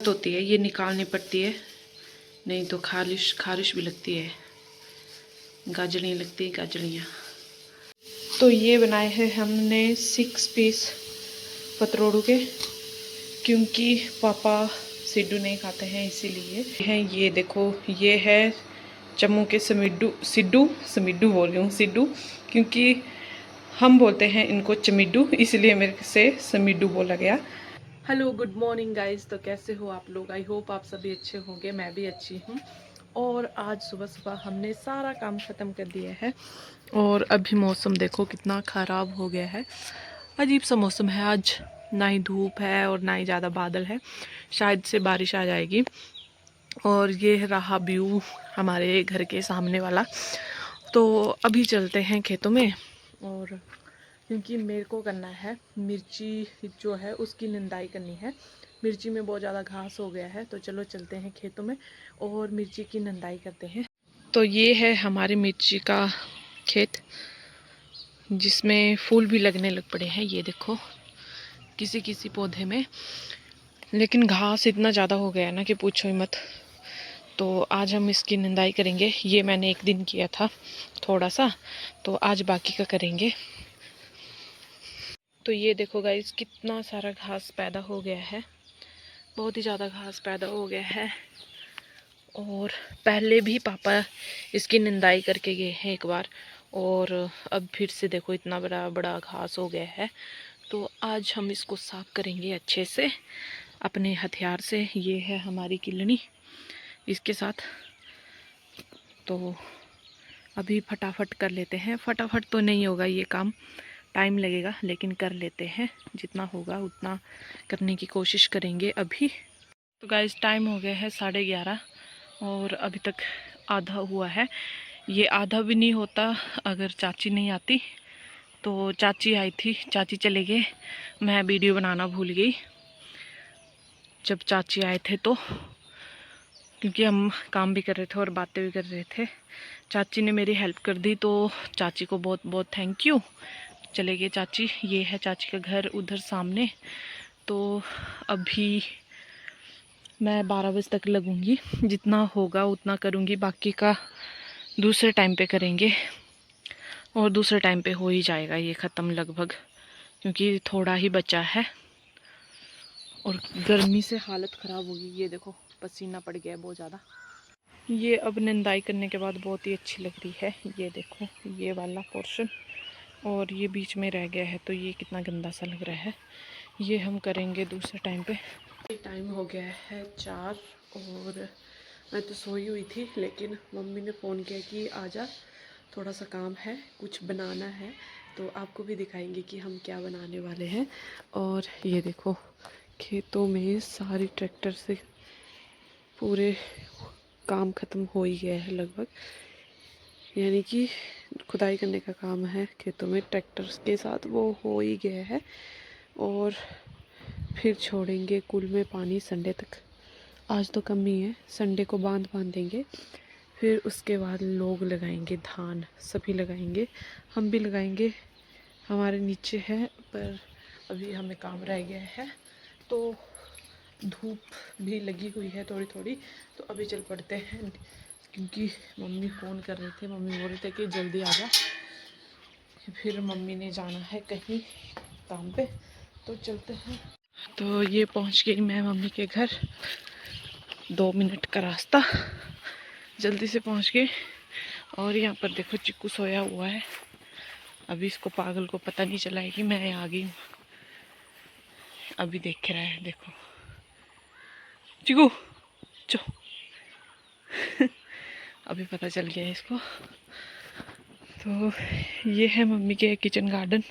होती है, ये निकालनी पड़ती है, नहीं तो खारिश खारिश भी लगती है, गाजरियाँ लगती है गाजरियाँ। तो ये बनाए हैं हमने 6 पीस पतरोड़ू के, क्योंकि पापा सिड्डू नहीं खाते हैं इसीलिए हैं। ये देखो, ये है जम्मू के समिड्डू बोल रही हूँ, सिड्डू, क्योंकि हम बोलते हैं इनको चमिड्डू, इसलिए मेरे से समिड्डू बोला गया। हेलो गुड मॉर्निंग गाइस, तो कैसे हो आप लोग? आई होप आप सभी अच्छे होंगे, मैं भी अच्छी हूँ। और आज सुबह सुबह हमने सारा काम ख़त्म कर दिया है और अभी मौसम देखो कितना ख़राब हो गया है, अजीब सा मौसम है आज, ना ही धूप है और ना ही ज़्यादा बादल है, शायद से बारिश आ जाएगी। और ये रहा व्यू हमारे घर के सामने वाला। तो अभी चलते हैं खेतों में, और क्योंकि मेरे को करना है मिर्ची जो है उसकी निंदाई करनी है। मिर्ची में बहुत ज़्यादा घास हो गया है, तो चलो चलते हैं खेतों में और मिर्ची की निंदाई करते हैं। तो ये है हमारी मिर्ची का खेत, जिसमें फूल भी लगने लग पड़े हैं, ये देखो किसी किसी पौधे में, लेकिन घास इतना ज़्यादा हो गया है ना कि पूछो ही मत। तो आज हम इसकी निंदाई करेंगे। ये मैंने एक दिन किया था थोड़ा सा, तो आज बाकी का करेंगे। तो ये देखो गाइस, कितना सारा घास पैदा हो गया है, बहुत ही ज़्यादा घास पैदा हो गया है। और पहले भी पापा इसकी निंदाई करके गए हैं एक बार, और अब फिर से देखो इतना बड़ा बड़ा घास हो गया है। तो आज हम इसको साफ करेंगे अच्छे से अपने हथियार से। ये है हमारी किलनी इसके साथ। तो अभी फटाफट कर लेते हैं, फटाफट तो नहीं होगा ये काम, टाइम लगेगा, लेकिन कर लेते हैं, जितना होगा उतना करने की कोशिश करेंगे अभी। तो गाइस टाइम हो गया है 11:30 और अभी तक आधा हुआ है। ये आधा भी नहीं होता अगर चाची नहीं आती। तो चाची आई थी, चाची चले गए, मैं वीडियो बनाना भूल गई जब चाची आए थे, तो क्योंकि हम काम भी कर रहे थे और बातें भी कर रहे थे। चाची ने मेरी हेल्प कर दी, तो चाची को बहुत बहुत थैंक यू। चले गए चाची। ये है चाची का घर उधर सामने। तो अभी मैं 12 बजे तक लगूंगी, जितना होगा उतना करूंगी, बाकी का दूसरे टाइम पे करेंगे। और दूसरे टाइम पे हो ही जाएगा ये ख़त्म लगभग, क्योंकि थोड़ा ही बचा है और गर्मी से हालत ख़राब होगी। ये देखो पसीना पड़ गया है बहुत ज़्यादा। ये अब निंदाई करने के बाद बहुत ही अच्छी लग रही है। ये देखो ये वाला पोर्शन, और ये बीच में रह गया है, तो ये कितना गंदा सा लग रहा है। ये हम करेंगे दूसरे टाइम पे। टाइम हो गया है 4 और मैं तो सोई हुई थी, लेकिन मम्मी ने फ़ोन किया कि आजा, थोड़ा सा काम है, कुछ बनाना है। तो आपको भी दिखाएंगे कि हम क्या बनाने वाले हैं। और ये देखो खेतों में सारी ट्रैक्टर से पूरे काम ख़त्म हो ही गया है लगभग, यानी कि खुदाई करने का काम है खेतों में ट्रैक्टर्स के साथ, वो हो ही गया है। और फिर छोड़ेंगे कुल में पानी संडे तक, आज तो कम ही है, संडे को बांध देंगे। फिर उसके बाद लोग लगाएंगे धान, सभी लगाएंगे, हम भी लगाएंगे, हमारे नीचे है, पर अभी हमें काम रह गया है। तो धूप भी लगी हुई है थोड़ी थोड़ी, तो अभी चल पड़ते हैं, क्योंकि मम्मी फ़ोन कर रहे थे, मम्मी बोल रहे थे कि जल्दी आ जा। फिर मम्मी ने जाना है कहीं काम पे, तो चलते हैं। तो ये पहुंच गई मैं मम्मी के घर, 2 मिनट का रास्ता, जल्दी से पहुंच गए। और यहाँ पर देखो चिक्कू सोया हुआ है, अभी इसको पागल को पता नहीं चला है कि मैं आ गई हूँ, अभी देख रहा है, देखो चिक्कू चो अभी पता चल गया है इसको। तो ये है मम्मी के किचन गार्डन,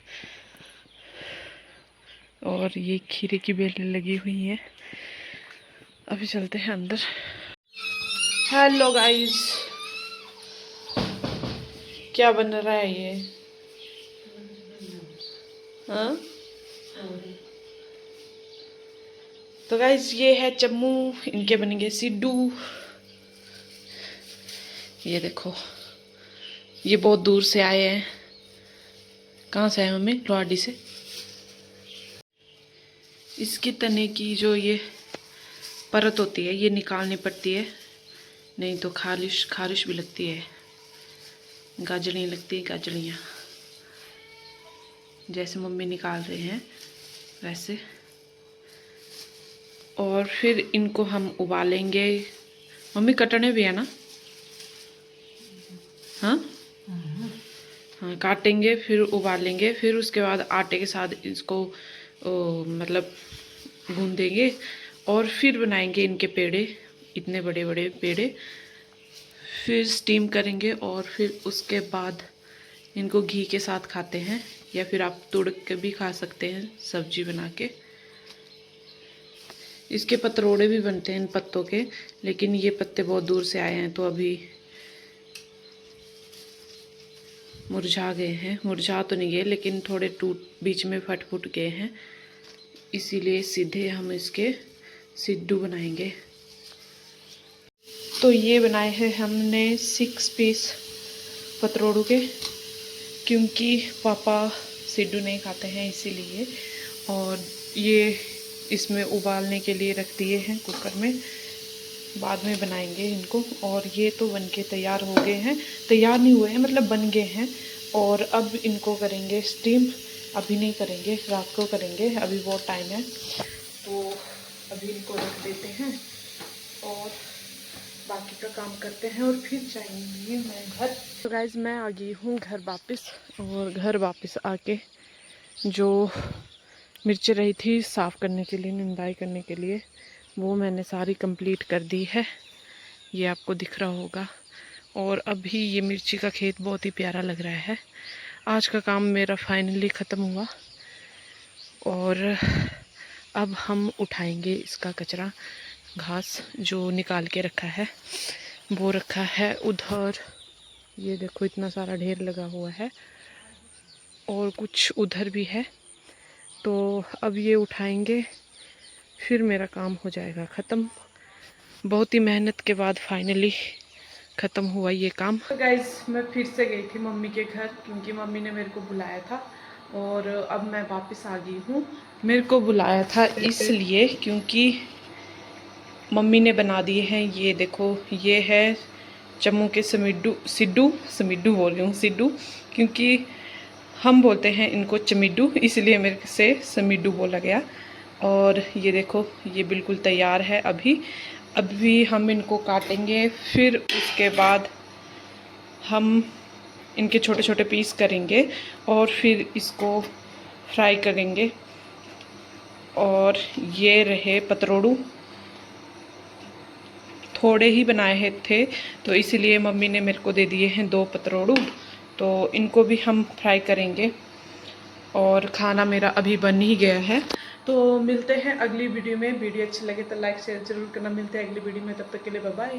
और ये खीरे की बेलें लगी हुई हैं। अभी चलते हैं अंदर। हेलो गाइस, क्या बन रहा है ये? हाँ, तो गाइस ये है चम्मू, इनके बनेंगे सिड्डू। ये देखो ये बहुत दूर से आए हैं। कहाँ से आए मम्मी? लोहाडी से। इसकी तने की जो ये परत होती है, ये निकालनी पड़ती है, नहीं तो खारिश भी लगती है। गाजड़ी लगती है, गाजड़ियाँ जैसे मम्मी निकाल रहे हैं वैसे। और फिर इनको हम उबालेंगे। मम्मी कटने भी है ना? हाँ हाँ, काटेंगे फिर उबालेंगे, फिर उसके बाद आटे के साथ इसको मतलब गूंदेंगे और फिर बनाएंगे इनके पेड़े, इतने बड़े बड़े पेड़े। फिर स्टीम करेंगे और फिर उसके बाद इनको घी के साथ खाते हैं, या फिर आप तोड़ के भी खा सकते हैं सब्जी बना के। इसके पतरोड़े भी बनते हैं इन पत्तों के, लेकिन ये पत्ते बहुत दूर से आए हैं तो अभी मुरझा गए हैं। मुरझा तो नहीं गए लेकिन थोड़े टूट बीच में फट फुट गए हैं, इसीलिए सीधे हम इसके सिड्डू बनाएंगे। तो ये बनाए हैं हमने 6 पीस पतरोड़ू के, क्योंकि पापा सिड्डू नहीं खाते हैं इसीलिए। और ये इसमें उबालने के लिए रख दिए हैं कुकर में, बाद में बनाएंगे इनको। और ये तो बनके तैयार हो गए हैं, तैयार नहीं हुए हैं मतलब बन गए हैं। और अब इनको करेंगे स्टीम, अभी नहीं करेंगे, रात को करेंगे, अभी बहुत टाइम है। तो अभी इनको रख देते हैं और बाकी का काम करते हैं और फिर जाएंगे मैं घर। तो गाइज मैं आ गई हूँ घर वापस, और घर वापस आके जो मिर्ची रही थी साफ़ करने के लिए, निंदाई करने के लिए, वो मैंने सारी कंप्लीट कर दी है, ये आपको दिख रहा होगा। और अभी ये मिर्ची का खेत बहुत ही प्यारा लग रहा है। आज का काम मेरा फाइनली ख़त्म हुआ और अब हम उठाएंगे इसका कचरा, घास जो निकाल के रखा है वो रखा है उधर। ये देखो इतना सारा ढेर लगा हुआ है और कुछ उधर भी है। तो अब ये उठाएंगे, फिर मेरा काम हो जाएगा ख़त्म। बहुत ही मेहनत के बाद फाइनली ख़त्म हुआ ये काम। तो गाइज़ मैं फिर से गई थी मम्मी के घर, क्योंकि मम्मी ने मेरे को बुलाया था और अब मैं वापस आ गई हूँ। मेरे को बुलाया था इसलिए क्योंकि मम्मी ने बना दिए हैं, ये देखो ये है जम्मू के समिड्डू बोल रही हूँ, सिड्डू, क्योंकि हम बोलते हैं इनको चमिड्डू, इसलिए मेरे से समिड्डू बोला गया। और ये देखो ये बिल्कुल तैयार है। अभी हम इनको काटेंगे, फिर उसके बाद हम इनके छोटे छोटे पीस करेंगे और फिर इसको फ्राई करेंगे। और ये रहे पतरोड़ू, थोड़े ही बनाए थे तो इसीलिए मम्मी ने मेरे को दे दिए हैं 2 पतरोड़ू। तो इनको भी हम फ्राई करेंगे और खाना मेरा अभी बन ही गया है। तो मिलते हैं अगली वीडियो में। वीडियो अच्छी लगे तो लाइक शेयर जरूर करना। मिलते हैं अगली वीडियो में, तब तक के लिए बाय बाय।